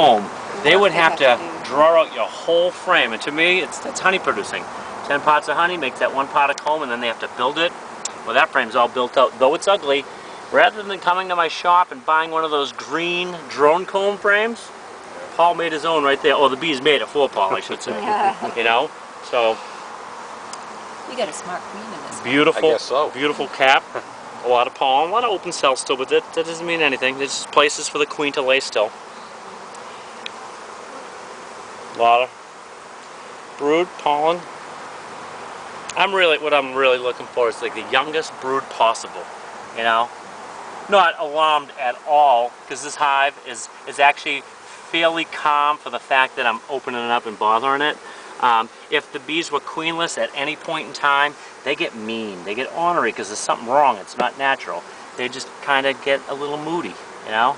home, they would have to draw out your whole frame, and to me, that's honey producing. 10 pots of honey makes that 1 pot of comb, and then they have to build it. Well, that frame's all built out, though it's ugly. Rather than coming to my shop and buying one of those green drone comb frames, Paul made his own right there. Or the bees made it for Paul, I should say. You know, so. You got a smart queen in this. Beautiful, I guess so. Beautiful cap. A lot of pollen, a lot of open cells still, but that doesn't mean anything. There's just places for the queen to lay still. A lot of brood, pollen. What I'm really looking for is like the youngest brood possible, you know? Not alarmed at all, because this hive is actually fairly calm for the fact that I'm opening it up and bothering it. If the bees were queenless at any point in time, they get mean, they get ornery because there's something wrong, it's not natural. They just kind of get a little moody, you know?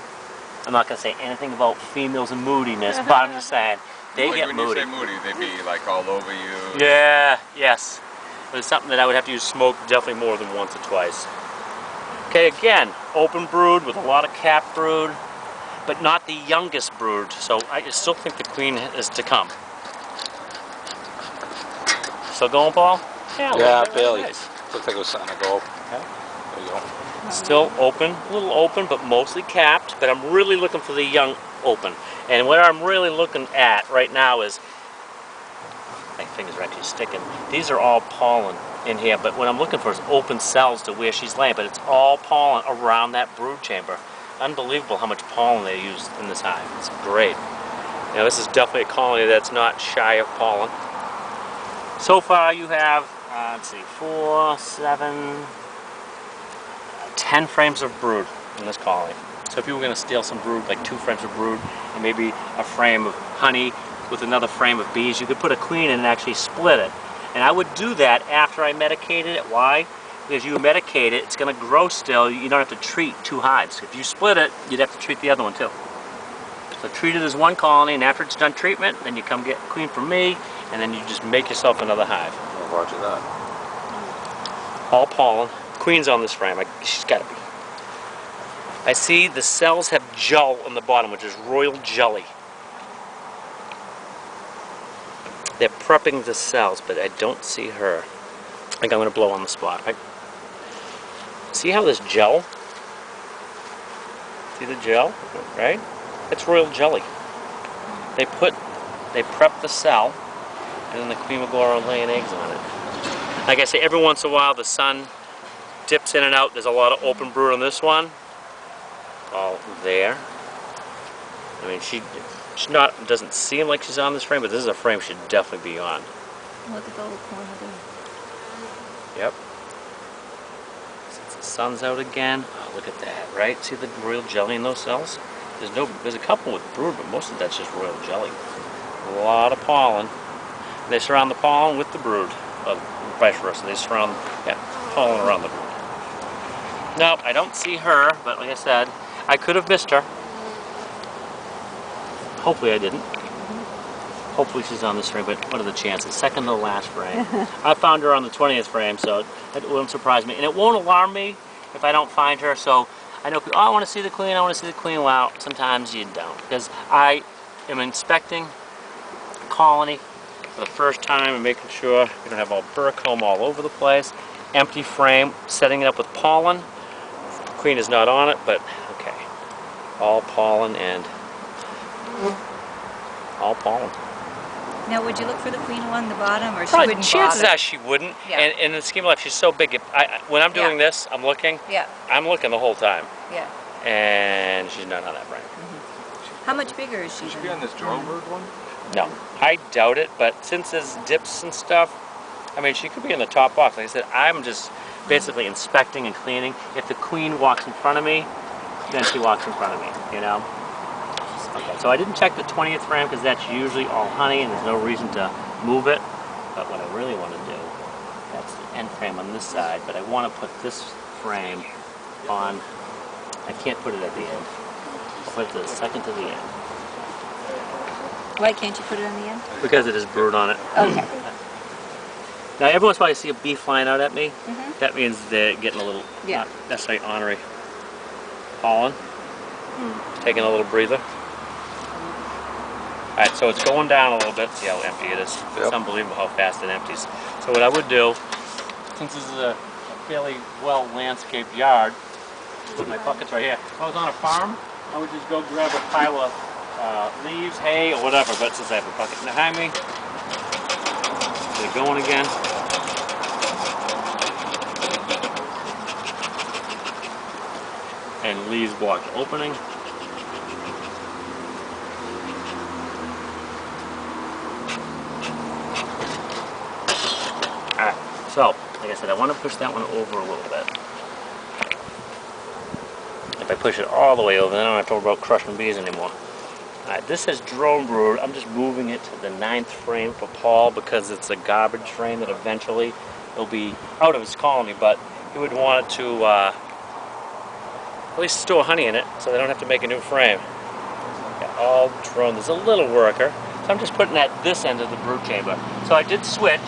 I'm not going to say anything about females and moodiness, but I'm just saying, they get moody. When you say moody, they be like all over you? Yeah, yes. But it's something that I would have to use smoke definitely more than once or twice. Okay, again, open brood with a lot of capped brood, but not the youngest brood, so I still think the queen is to come. Still going, Paul? Yeah, barely. Nice. Looks like it was starting to go up. Okay. There you go. Still open, a little open, but mostly capped, but I'm really looking for the young open. And what I'm really looking at right now is, my fingers are actually sticking, these are all pollen in here, but what I'm looking for is open cells to where she's laying, but it's all pollen around that brood chamber. Unbelievable how much pollen they use in this hive. It's great. You know, this is definitely a colony that's not shy of pollen. So far you have, let's see, 4, 7, 10 frames of brood in this colony. So if you were going to steal some brood, like 2 frames of brood, and maybe a frame of honey with another frame of bees, you could put a queen in and actually split it. And I would do that after I medicated it. Why? Because you medicate it, it's going to grow still. You don't have to treat 2 hives. If you split it, you'd have to treat the other one too. So treat it as 1 colony, and after it's done treatment, then you come get a queen from me, and then you just make yourself another hive. Roger that. All pollen. Queen's on this frame. She's got to be. I see the cells have gel on the bottom, which is royal jelly. They're prepping the cells, but I don't see her. I think I'm going to blow on the spot. See how this gel? See the gel, right? It's royal jelly. They prep the cell, and then the queen will go around laying eggs on it. Like I say, every once in a while the sun dips in and out. There's a lot of open brood on this one. All there. I mean, she's not, doesn't seem like she's on this frame, but this is a frame she'd definitely be on. Look at the little corner there. Yep. Since the sun's out again, oh, look at that, right? See the royal jelly in those cells? There's a couple with brood, but most of that's just royal jelly. A lot of pollen. They surround the pollen with the brood, vice versa. They surround, pollen around the brood. Nope, I don't see her, but like I said, I could have missed her. Hopefully I didn't. Hopefully she's on this frame, but what are the chances? Second to the last frame. I found her on the 20th frame, so it wouldn't surprise me. And it won't alarm me if I don't find her, so I know, oh, I want to see the queen, I want to see the queen. Well, sometimes you don't, because I am inspecting the colony for the first time and making sure you don't have all burrcomb all over the place. Empty frame, setting it up with pollen. The queen is not on it, but okay. All pollen and all pollen. Now, would you look for the queen along the bottom, or she Probably, wouldn't chances bother? are she wouldn't. Yeah. And in the scheme of life, she's so big. When I'm doing this, I'm looking. Yeah. I'm looking the whole time. Yeah. And she's not on that frame. How much bigger is she? Should she be on this drone bird one? No, I doubt it. But since there's dips and stuff, I mean, she could be in the top box. Like I said, I'm just basically inspecting and cleaning. If the queen walks in front of me, then she walks in front of me. You know. Okay, so I didn't check the 20th frame because that's usually all honey and there's no reason to move it. But what I really want to do, that's the end frame on this side, but I want to put this frame on, I can't put it at the end. I'll put it to the second to the end. Why can't you put it on the end? Because it is brood on it. Okay. Now every once in a while I see a bee flying out at me. That means they're getting a little, not necessarily ornery pollen. Taking a little breather. Alright, so it's going down a little bit. See how empty it is? Yep. It's unbelievable how fast it empties. So what I would do, since this is a fairly well landscaped yard, put my buckets right here. If I was on a farm, I would just go grab a pile of leaves, hay, or whatever, but since I have a bucket behind me, get it going again. And leaves block opening. Alright, so, like I said, I want to push that one over a little bit. If I push it all the way over, then I don't have to worry about crushing bees anymore. Alright, this is drone brood. I'm just moving it to the 9th frame for Paul because it's a garbage frame that eventually will be out of his colony, but he would want it to at least store honey in it so they don't have to make a new frame. Got all drone. There's a little worker. So I'm just putting at this end of the brood chamber. So I did switch.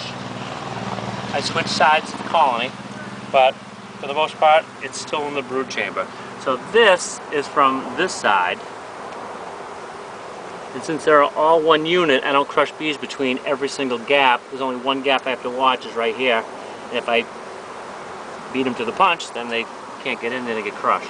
I switched sides of the colony, but for the most part, it's still in the brood chamber. So this is from this side. And since they're all one unit, I don't crush bees between every single gap. There's only one gap I have to watch is right here. And if I beat them to the punch, then they can't get in there, they get crushed.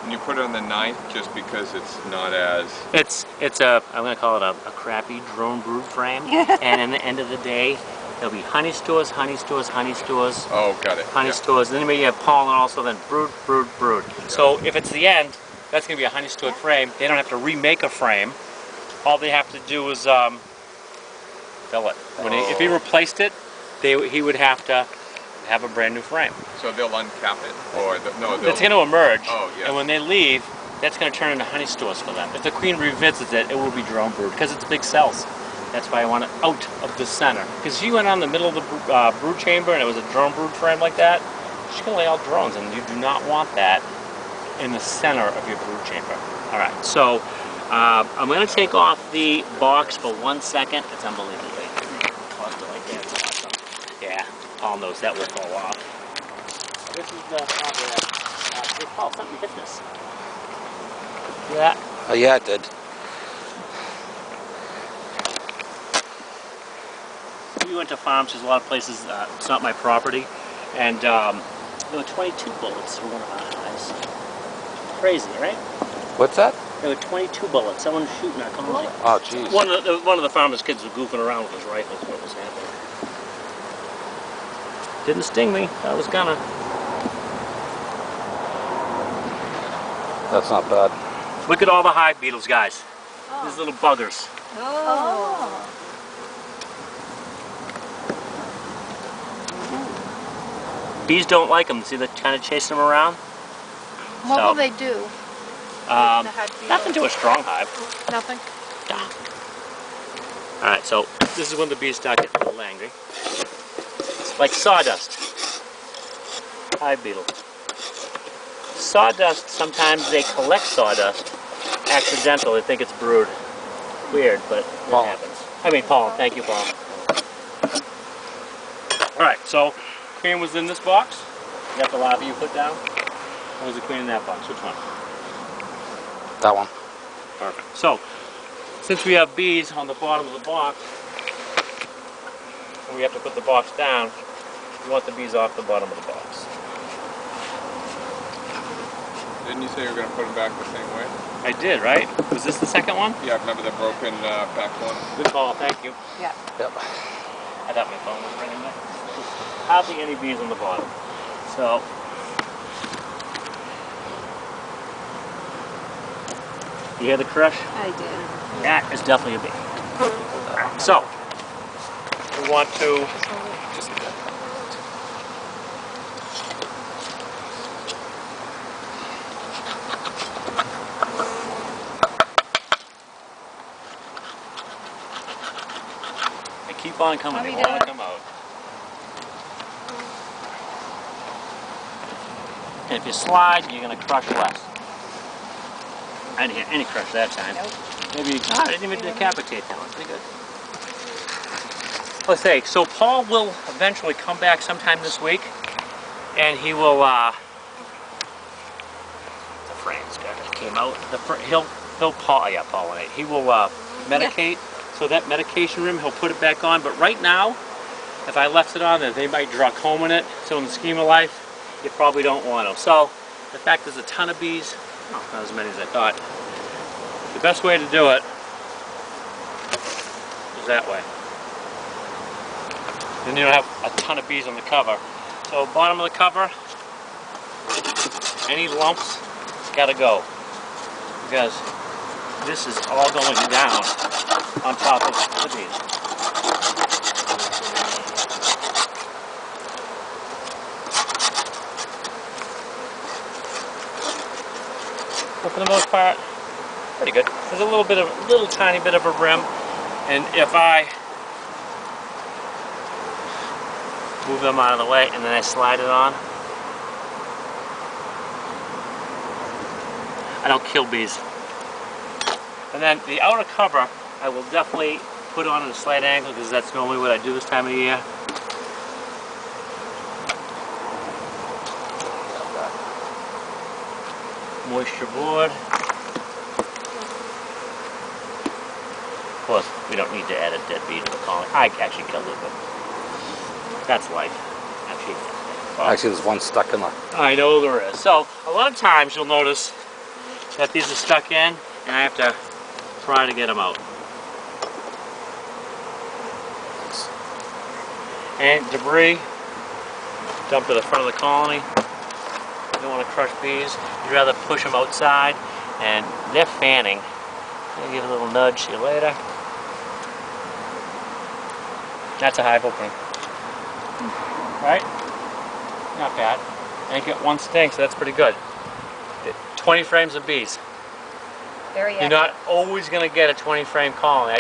And you put it on the 9th just because it's not as... It's a, I'm going to call it a crappy drone brood frame. And in the end of the day, there'll be honey stores, honey stores, honey stores. Oh, got it. Honey stores, and then maybe you have pollen also, then brood, brood, brood. So if it's the end, that's going to be a honey stored frame. They don't have to remake a frame. All they have to do is fill it. If he replaced it, he would have to have a brand new frame. So they'll uncap it? Or no, It's going to emerge, oh, yeah. and when they leave, that's going to turn into honey stores for them. If the queen revisits it, it will be drone brood, because it's big cells. That's why I want it out of the center. Because if you went on the middle of the brood chamber and it was a drone brood frame like that, she's going to lay out drones, and you do not want that in the center of your brood chamber. All right, so I'm going to take off the box for 1 second. It's unbelievable. Tossed it like that. It's awesome. Yeah, Paul knows that will fall off. This is the hey, Paul, something hit this. See that? Oh yeah, it did. We went to farms. There's a lot of places. It's not my property, and there were 22 bullets for one of our hives. Crazy, right? What's that? There were 22 bullets. Someone was shooting our colony. Oh jeez. One of the farmers' kids was goofing around with his rifle. What was happening? Didn't sting me. I was gonna. That's not bad. Look at all the hive beetles, guys. Oh. These little buggers. Oh. Bees don't like them. See, they're kind of chasing them around. What So, will they do? Nothing to a strong hive. Nothing. All right, so this is when the bees start getting a little angry. It's like sawdust. Hive beetle. Sawdust, sometimes they collect sawdust accidental. They think it's brood. Weird, but it happens. I mean, pollen. Thank you, Paul. All right, so queen was in this box. You got the larvae you put down. Or was the queen in that box? Which one? That one. Perfect. So, since we have bees on the bottom of the box, and we have to put the box down, we want the bees off the bottom of the box. Didn't you say you were going to put them back the same way? I did, right? Was this the second one? Yeah, remember the broken back one? Good call, thank you. Yeah. Yep. I thought my phone was ringing there. Hardly any bees on the bottom. So, you hear the crush? I did. That is definitely a bee. So, we want to they keep on coming, they want to come out. And if you slide, you're going to crush less. I didn't hear any crush that time. Nope. Maybe, I didn't even decapitate that one. Pretty good. Let's say, so Paul will eventually come back sometime this week, and he will This guy just came out. He'll pollinate. He will medicate. So that medication rim, he'll put it back on. But right now, if I left it on there, they might draw comb in it. So in the scheme of life, you probably don't want to. So the fact there's a ton of bees, oh, not as many as I thought. The best way to do it is that way. Then you don't have a ton of bees on the cover. So bottom of the cover, any lumps gotta go, because this is all going down on top of the bees. But for the most part, pretty good. There's a little tiny bit of a rim, and if I move them out of the way and then I slide it on, I don't kill bees. And then the outer cover, I will definitely put on at a slight angle, because that's normally what I do this time of year. Moisture board. Of course, we don't need to add a dead bee to the colony. I actually killed it, but that's life. Actually, there's one stuck in there. I know there is. So a lot of times you'll notice that these are stuck in, and I have to try to get them out. And debris dumped to the front of the colony. You don't want to crush bees. You'd rather push them outside, and they're fanning. I'll give a little nudge. See you later. That's a hive opening. Right? Not bad. And you get one sting, so that's pretty good. 20 frames of bees. Very You're not always going to get a 20 frame colony.